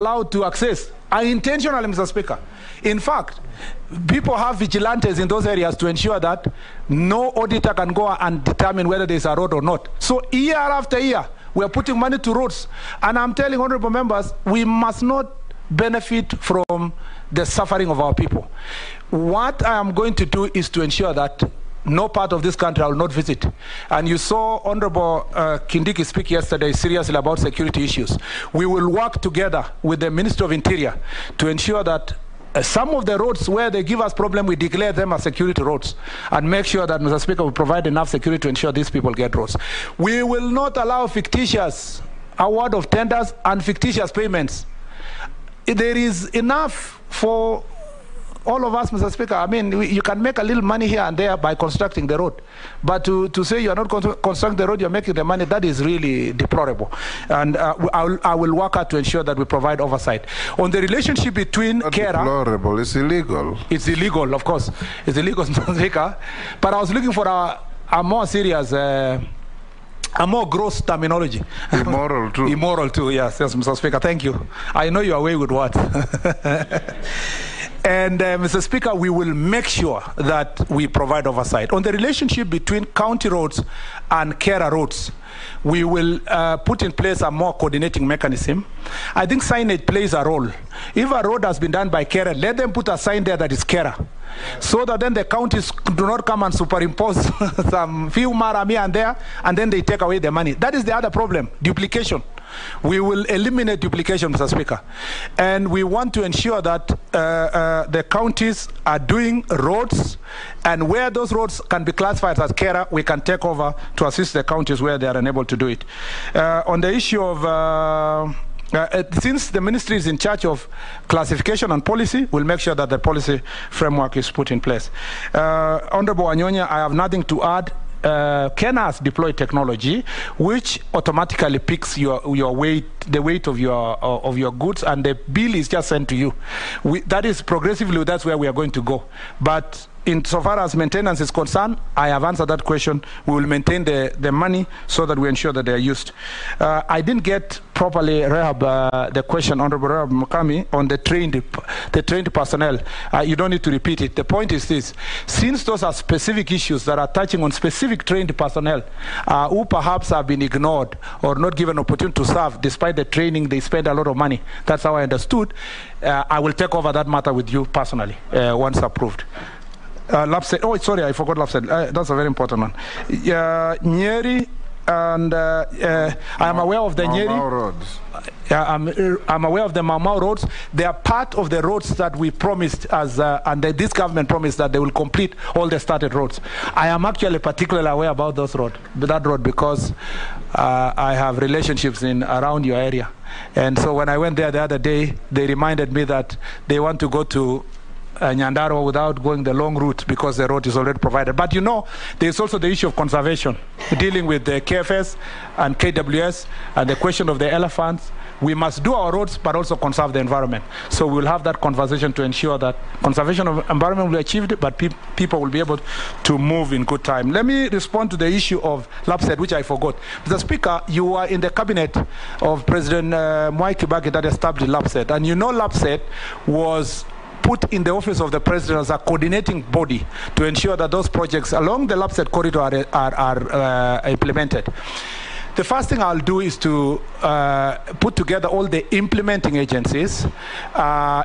allowed to access are intentional, Mr. Speaker. In fact, people have vigilantes in those areas to ensure that no auditor can go and determine whether there's a road or not. So year after year, we are putting money to roads. And I'm telling honorable members, we must not benefit from the suffering of our people. What I am going to do is to ensure that no part of this country I will not visit. And you saw Honorable Kindiki speak yesterday seriously about security issues. We will work together with the Ministry of Interior to ensure that some of the roads where they give us problem, we declare them as security roads and make sure that, Mr. Speaker, we provide enough security to ensure these people get roads. We will not allow fictitious award of tenders and fictitious payments. There is enough for all of us, Mr. Speaker. I mean, you can make a little money here and there by constructing the road. But to say you are not constructing the road, you're making the money, that is really deplorable. And I will work hard to ensure that we provide oversight. On the relationship between Kera... Deplorable, it's illegal. It's illegal, of course. It's illegal, Mr. Speaker. But I was looking for a more serious... a more gross terminology. Immoral too. Immoral too, yes, Mr. Speaker. Thank you. I know you are away with what. And Mr. Speaker, we will make sure that we provide oversight. On the relationship between county roads and Kera roads, we will put in place a more coordinating mechanism. I think signage plays a role. If a road has been done by Kera, let them put a sign there that is Kera, so that then the counties do not come and superimpose some few mara here and there, and then they take away the money. That is the other problem, duplication. We will eliminate duplication, Mr. Speaker. And we want to ensure that the counties are doing roads, and where those roads can be classified as Kera, we can take over to assist the counties where they are unable to do it. On the issue of... since the ministry is in charge of classification and policy, we'll make sure that the policy framework is put in place. Honorable Anyonya, I have nothing to add. Kenya has deployed technology which automatically picks your weight, the weight of your goods, and the bill is just sent to you. That is progressively, that's where we are going to go. But insofar as maintenance is concerned, I have answered that question. We will maintain the money so that we ensure that they are used. I didn't get properly, Rehab, the question, Honorable Rehab Mukami, on the trained personnel. You don't need to repeat it. The point is this: since those are specific issues that are touching on specific trained personnel who perhaps have been ignored or not given opportunity to serve, despite the training, they spend a lot of money. That's how I understood. I will take over that matter with you personally once approved. Lapset, oh, sorry, I forgot Lapset. That's a very important one. Nyeri, and I am aware of the Maumau roads. I'm aware of the Maumau roads. They are part of the roads that we promised and this government promised that they will complete all the started roads. I am actually particularly aware about that road because I have relationships around your area. And so when I went there the other day, they reminded me that they want to go to Nyandarua without going the long route because the road is already provided. But you know, there's also the issue of conservation, dealing with the KFS and KWS and the question of the elephants. We must do our roads, but also conserve the environment. So we'll have that conversation to ensure that conservation of environment will be achieved, but people will be able to move in good time. Let me respond to the issue of LAPSET, which I forgot. Mr. Speaker, you are in the cabinet of President Mwai Kibaki that established LAPSET. And you know LAPSET was put in the office of the president as a coordinating body to ensure that those projects along the LAPSET corridor are implemented. The first thing I'll do is to put together all the implementing agencies,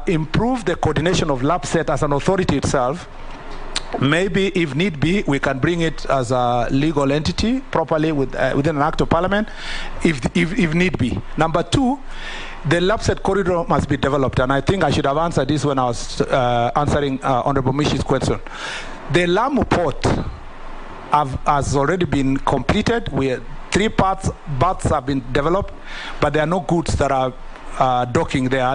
improve the coordination of LAPSET as an authority itself. Maybe, if need be, we can bring it as a legal entity properly within an act of parliament, if need be. Number two, the LAPSET corridor must be developed, and I think I should have answered this when I was answering Honorable Mishi's question. The Lamu port has already been completed. 3 berths have been developed, but there are no goods that are docking there.